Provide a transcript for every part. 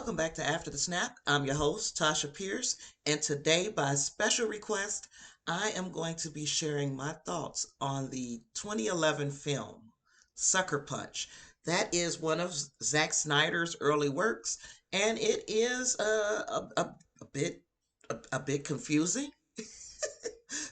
Welcome back to After the Snap. I'm your host, Tasha Pierce, and today, by special request, I am going to be sharing my thoughts on the 2011 film Sucker Punch. That is one of Zack Snyder's early works, and it is a bit confusing.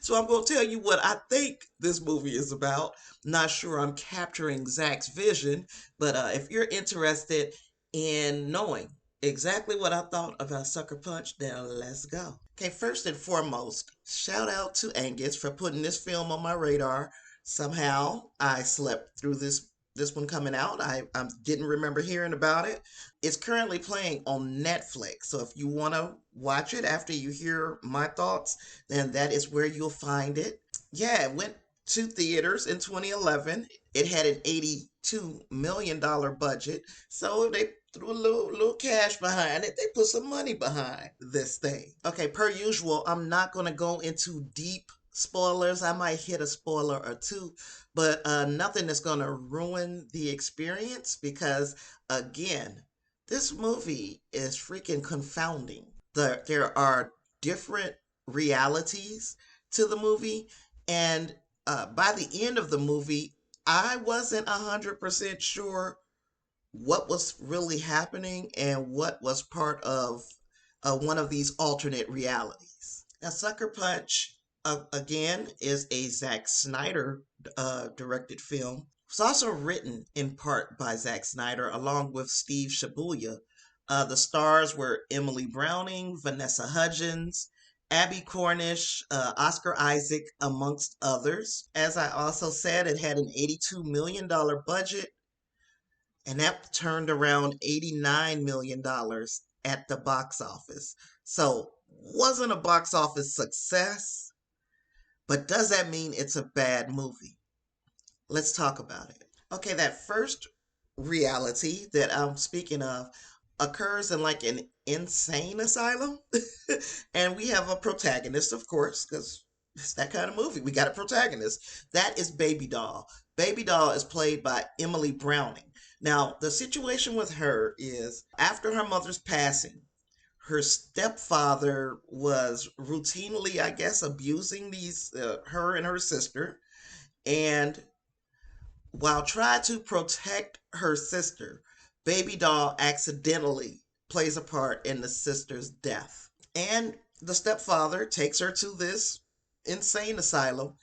So I'm going to tell you what I think this movie is about. Not sure I'm capturing Zach's vision, but if you're interested in knowing exactly what I thought about Sucker Punch, then let's go. Okay, first and foremost, shout out to Angus for putting this film on my radar. Somehow I slept through this one coming out. I didn't remember hearing about it. It's currently playing on Netflix. So if you want to watch it after you hear my thoughts, then that is where you'll find it. Yeah, it went to theaters in 2011. It had an $82 million budget. So they threw a little cash behind it. They put some money behind this thing. Okay, per usual, I'm not going to go into deep spoilers. I might hit a spoiler or two, but nothing that's going to ruin the experience because, again, this movie is freaking confounding. There are different realities to the movie, and by the end of the movie, I wasn't 100% sure what was really happening and what was part of one of these alternate realities. Now, Sucker Punch, again, is a Zack Snyder directed film. It's also written in part by Zack Snyder along with Steve Shibuya. The stars were Emily Browning, Vanessa Hudgens, Abby Cornish, Oscar Isaac, amongst others. As I also said, it had an $82 million budget, and that turned around $89 million at the box office. So, wasn't a box office success, but does that mean it's a bad movie? Let's talk about it. Okay, that first reality that I'm speaking of occurs in like an insane asylum. And we have a protagonist, of course, because it's that kind of movie. We got a protagonist. That is Baby Doll. Baby Doll is played by Emily Browning. Now, the situation with her is after her mother's passing, her stepfather was routinely, I guess, abusing her and her sister. And while trying to protect her sister, Baby Doll accidentally plays a part in the sister's death. And the stepfather takes her to this insane asylum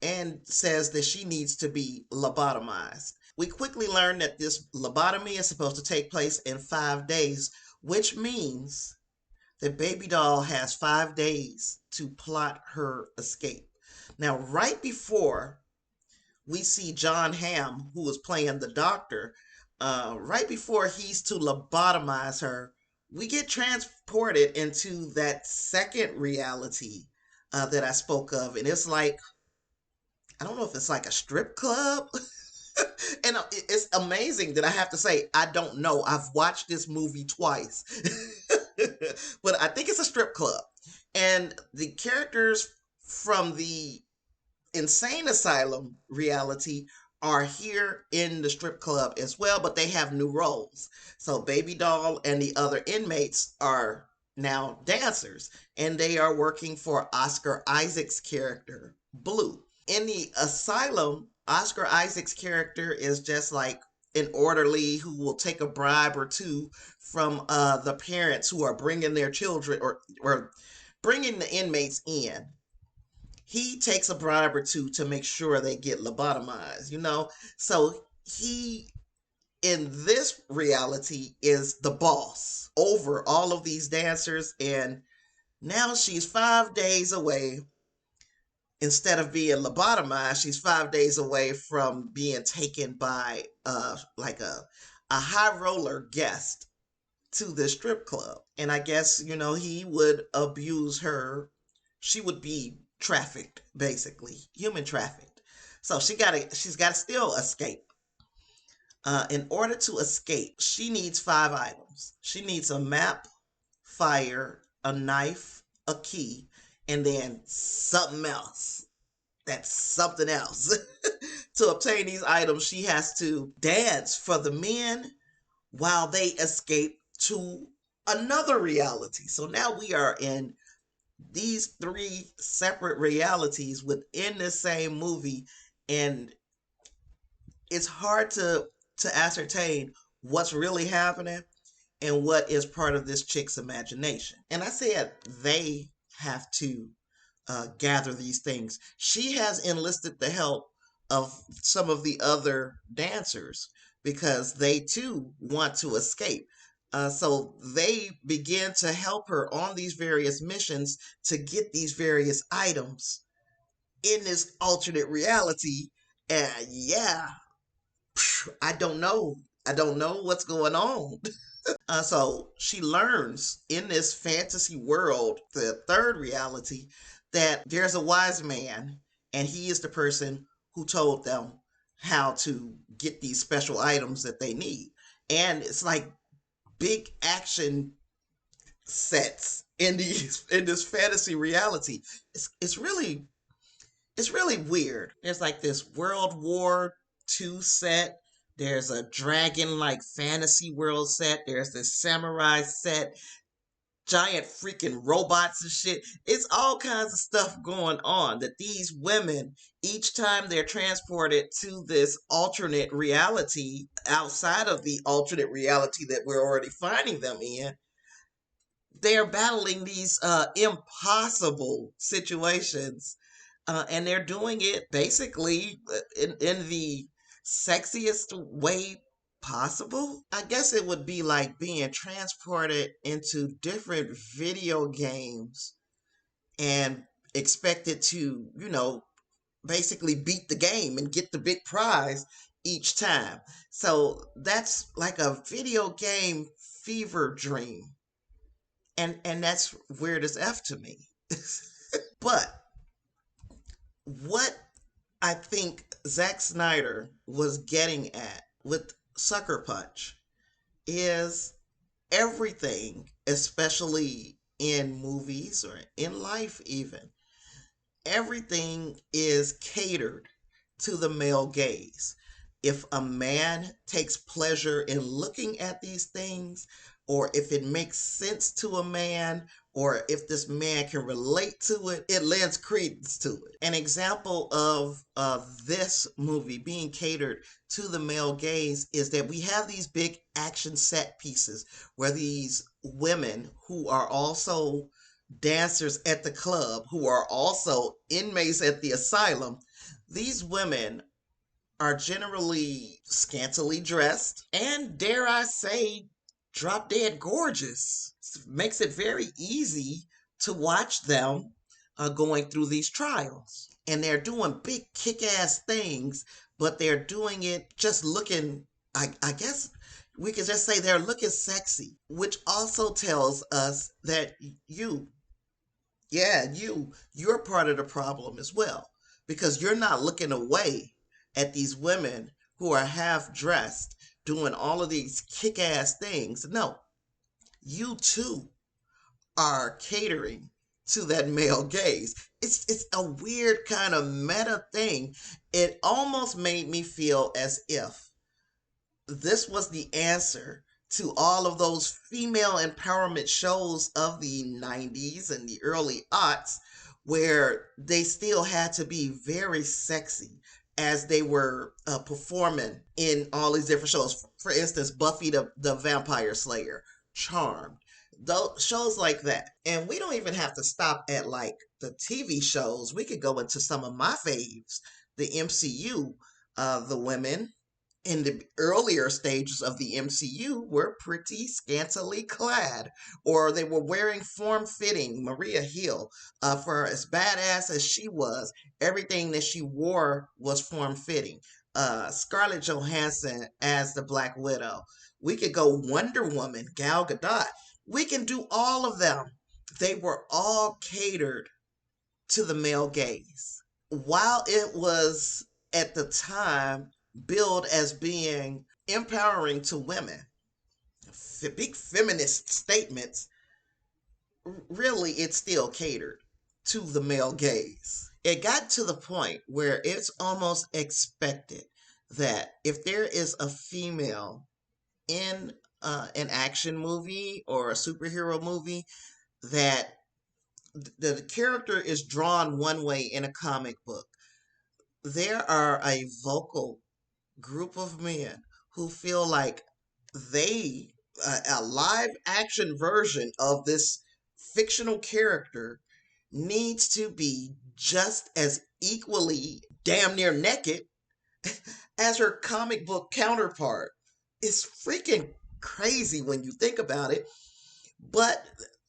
and says that she needs to be lobotomized. We quickly learn that this lobotomy is supposed to take place in 5 days, which means that Baby Doll has 5 days to plot her escape. Now, right before we see John Hamm, who was playing the doctor, right before he's to lobotomize her, we get transported into that second reality that I spoke of. And it's like, I don't know if it's like a strip club. And it's amazing that I have to say, I don't know. I've watched this movie twice. But I think it's a strip club. And the characters from the insane asylum reality are here in the strip club as well, but they have new roles. So Baby Doll and the other inmates are now dancers, and they are working for Oscar Isaac's character, Blue. In the asylum, Oscar Isaac's character is just like an orderly who will take a bribe or two from the parents who are bringing their children or bringing the inmates in. He takes a bribe or two to make sure they get lobotomized. So he, in this reality, is the boss over all of these dancers. And now she's 5 days away. Instead of being lobotomized, she's 5 days away from being taken by like a high roller guest to this strip club. And I guess, he would abuse her. She would be trafficked, basically, human trafficked. So she's got to still escape. In order to escape, she needs 5 items. She needs a map, fire, a knife, a key, and then something else. That's something else. To obtain these items, she has to dance for the men while they escape to another reality. So now we are in these three separate realities within the same movie, and it's hard to ascertain what's really happening and what is part of this chick's imagination. And I said they have to gather these things. She has enlisted the help of some of the other dancers because they too want to escape. So they begin to help her on these various missions to get these various items in this alternate reality. And yeah, I don't know. I don't know what's going on. So she learns in this fantasy world, the third reality, that there's a wise man, and he is the person who told them how to get these special items that they need. And it's like big action sets in this fantasy reality. It's really weird. There's like this World War II set. There's a dragon like fantasy world set. There's this samurai set, giant freaking robots and shit. It's all kinds of stuff going on that these women, each time they're transported to this alternate reality outside of the alternate reality that we're already finding them in, they're battling these impossible situations, and they're doing it basically in the sexiest way possible. I guess it would be like being transported into different video games and expected to, basically beat the game and get the big prize each time. So that's like a video game fever dream, and that's weird as f to me. But what I think Zack Snyder was getting at with Sucker Punch is everything, especially in movies or in life even, everything is catered to the male gaze. If a man takes pleasure in looking at these things, or if it makes sense to a man, or if this man can relate to it, it lends credence to it. An example of this movie being catered to the male gaze is that we have these big action set pieces where these women who are also dancers at the club, who are also inmates at the asylum, these women are generally scantily dressed and, dare I say, drop dead gorgeous. It makes it very easy to watch them going through these trials. And they're doing big kick ass things, but they're doing it just looking, I guess we could just say they're looking sexy, which also tells us that you're part of the problem as well, because you're not looking away at these women who are half dressed doing all of these kick ass things. No, you too are catering to that male gaze. It's a weird kind of meta thing. It almost made me feel as if this was the answer to all of those female empowerment shows of the 90s and the early aughts, where they still had to be very sexy as they were performing in all these different shows. For instance, Buffy the Vampire Slayer, Charmed, those shows like that. And we don't even have to stop at like the TV shows. We could go into some of my faves, the MCU. The women in the earlier stages of the MCU were pretty scantily clad, or they were wearing form-fitting. Maria Hill, for as badass as she was, everything that she wore was form-fitting. Scarlett Johansson as the Black Widow. We could go Wonder Woman, Gal Gadot. We can do all of them. They were all catered to the male gaze. While it was at the time billed as being empowering to women, big feminist statements, really it still catered to the male gaze. It got to the point where it's almost expected that if there is a female in an action movie or a superhero movie that the character is drawn one way in a comic book, there are a vocal group of men who feel like they a live action version of this fictional character needs to be just as equally damn near naked as her comic book counterpart. It's freaking crazy when you think about it, but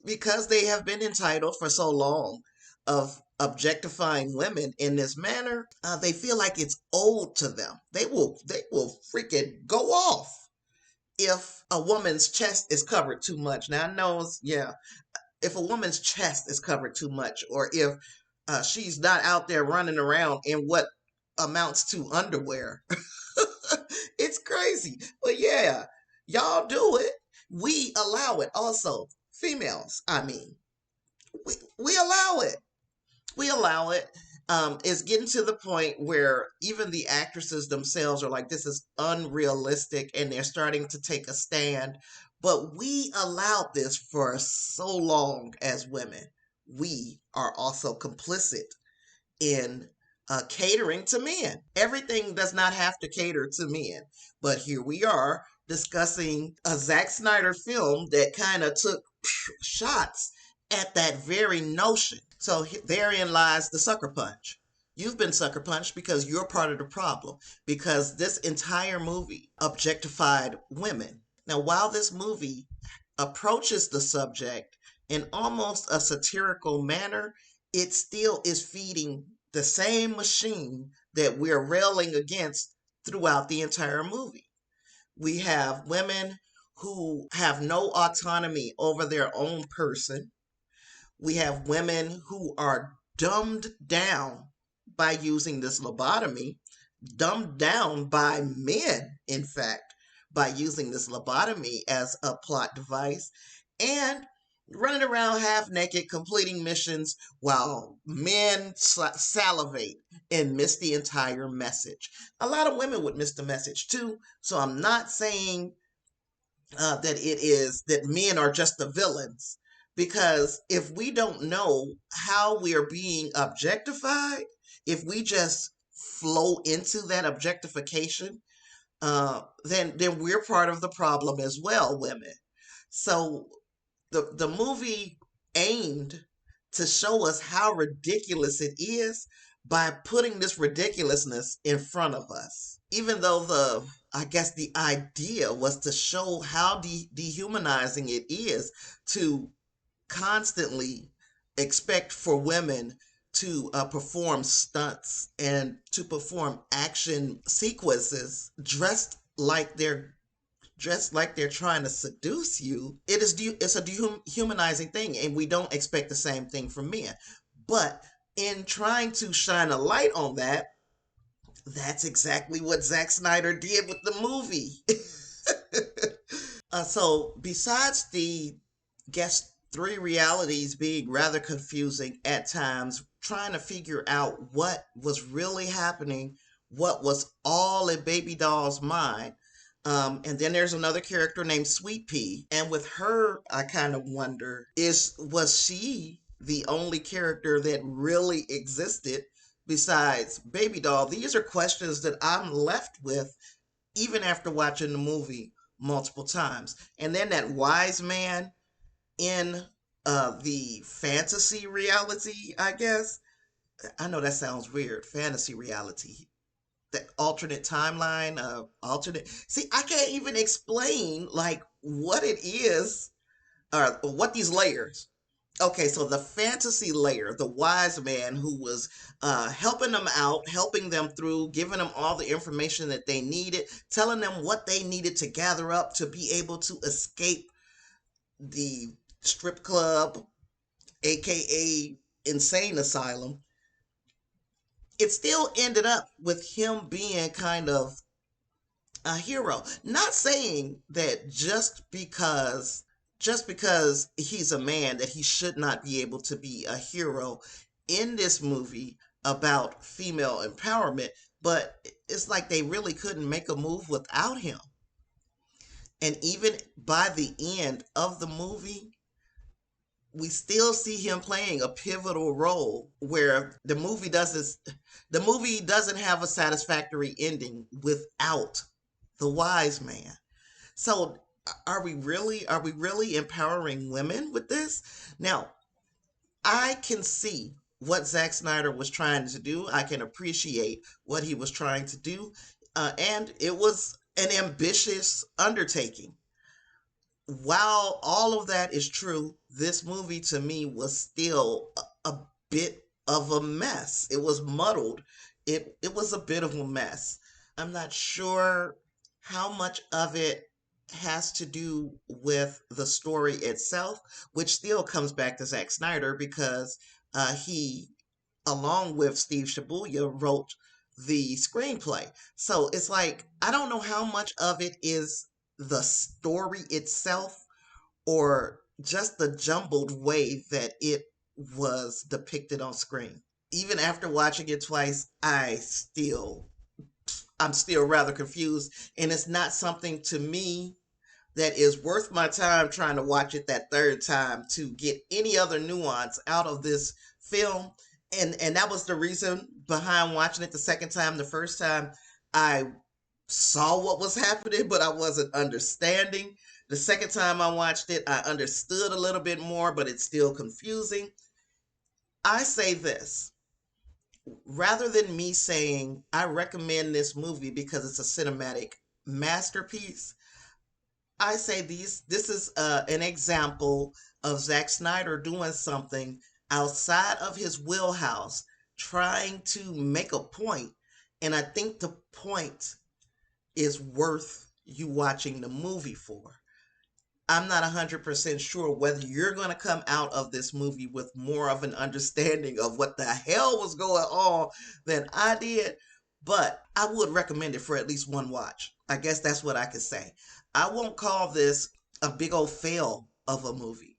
because they have been entitled for so long of objectifying women in this manner, they feel like it's owed to them. They will freaking go off if a woman's chest is covered too much. Now I know, yeah, if a woman's chest is covered too much, or if she's not out there running around in what amounts to underwear. It's crazy. But yeah, y'all do it. We allow it also. Females, I mean, we allow it. We allow it. It's getting to the point where even the actresses themselves are like, this is unrealistic, and they're starting to take a stand. But we allowed this for so long as women. We are also complicit in catering to men. Everything does not have to cater to men. But here we are discussing a Zack Snyder film that kind of took shots at that very notion. So therein lies the sucker punch. You've been sucker punched because you're part of the problem, because this entire movie objectified women. Now, while this movie approaches the subject in almost a satirical manner, it still is feeding the same machine that we're railing against throughout the entire movie. We have women who have no autonomy over their own person. We have women who are dumbed down by using this lobotomy, dumbed down by men, in fact, by using this lobotomy as a plot device, and running around half naked, completing missions while men salivate and miss the entire message. A lot of women would miss the message too, so I'm not saying that it is that men are just the villains, because if we don't know how we are being objectified, if we just flow into that objectification, then we're part of the problem as well, women. So the movie aimed to show us how ridiculous it is by putting this ridiculousness in front of us. Even though I guess the idea was to show how dehumanizing it is to constantly expect for women to perform stunts and to perform action sequences dressed like they're trying to seduce you. It's a dehumanizing thing, and we don't expect the same thing from men. But in trying to shine a light on that, that's exactly what Zack Snyder did with the movie. So besides the guess three realities being rather confusing at times, trying to figure out what was really happening, what was all in Baby Doll's mind. And then there's another character named Sweet Pea, and with her, I kind of wonder, was she the only character that really existed besides Baby Doll? These are questions that I'm left with even after watching the movie multiple times. And then that wise man in the fantasy reality, I guess. I know that sounds weird. Fantasy reality. The alternate timeline, alternate. See, I can't even explain like what it is or what these layers. Okay, so the fantasy layer, the wise man who was helping them out, helping them through, giving them all the information that they needed, telling them what they needed to gather up to be able to escape the strip club, aka insane asylum. It still ended up with him being kind of a hero. Not saying that just because he's a man that he should not be able to be a hero in this movie about female empowerment, but it's like they really couldn't make a move without him. And even by the end of the movie, we still see him playing a pivotal role where the movie doesn't have a satisfactory ending without the wise man. So are we really empowering women with this? Now, I can see what Zack Snyder was trying to do. I can appreciate what he was trying to do. And it was an ambitious undertaking. While all of that is true, this movie to me was still a bit of a mess. It was muddled. It was a bit of a mess. I'm not sure how much of it has to do with the story itself, which still comes back to Zack Snyder because he, along with Steve Shibuya, wrote the screenplay. So it's like, I don't know how much of it is the story itself or just the jumbled way that it was depicted on screen. Even after watching it twice, I'm still rather confused, and it's not something to me that is worth my time trying to watch it that third time to get any other nuance out of this film. And that was the reason behind watching it the second time. The first time I saw what was happening, but I wasn't understanding. The second time I watched it, I understood a little bit more, but it's still confusing. I say this rather than me saying I recommend this movie because it's a cinematic masterpiece. I say this is an example of Zack Snyder doing something outside of his wheelhouse, trying to make a point, and I think the point is worth you watching the movie for. I'm not 100% sure whether you're going to come out of this movie with more of an understanding of what the hell was going on than I did, but I would recommend it for at least one watch. I guess that's what I could say. I won't call this a big old fail of a movie.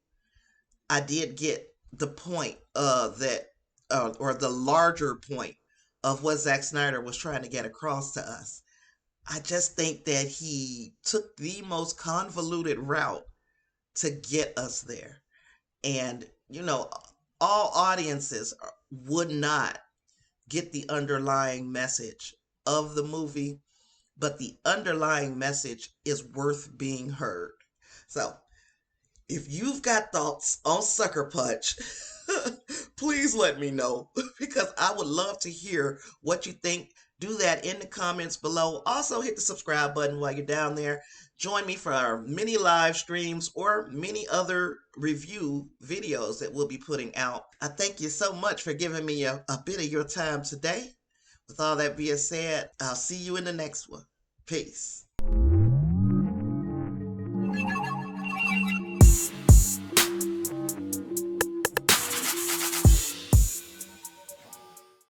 I did get the point or the larger point of what Zack Snyder was trying to get across to us. I just think that he took the most convoluted route to get us there. And, all audiences would not get the underlying message of the movie, but the underlying message is worth being heard. So, if you've got thoughts on Sucker Punch, please let me know because I would love to hear what you think. Do that in the comments below. Also, hit the subscribe button while you're down there. Join me for our many live streams or many other review videos that we'll be putting out. I thank you so much for giving me a bit of your time today. With all that being said, I'll see you in the next one. Peace.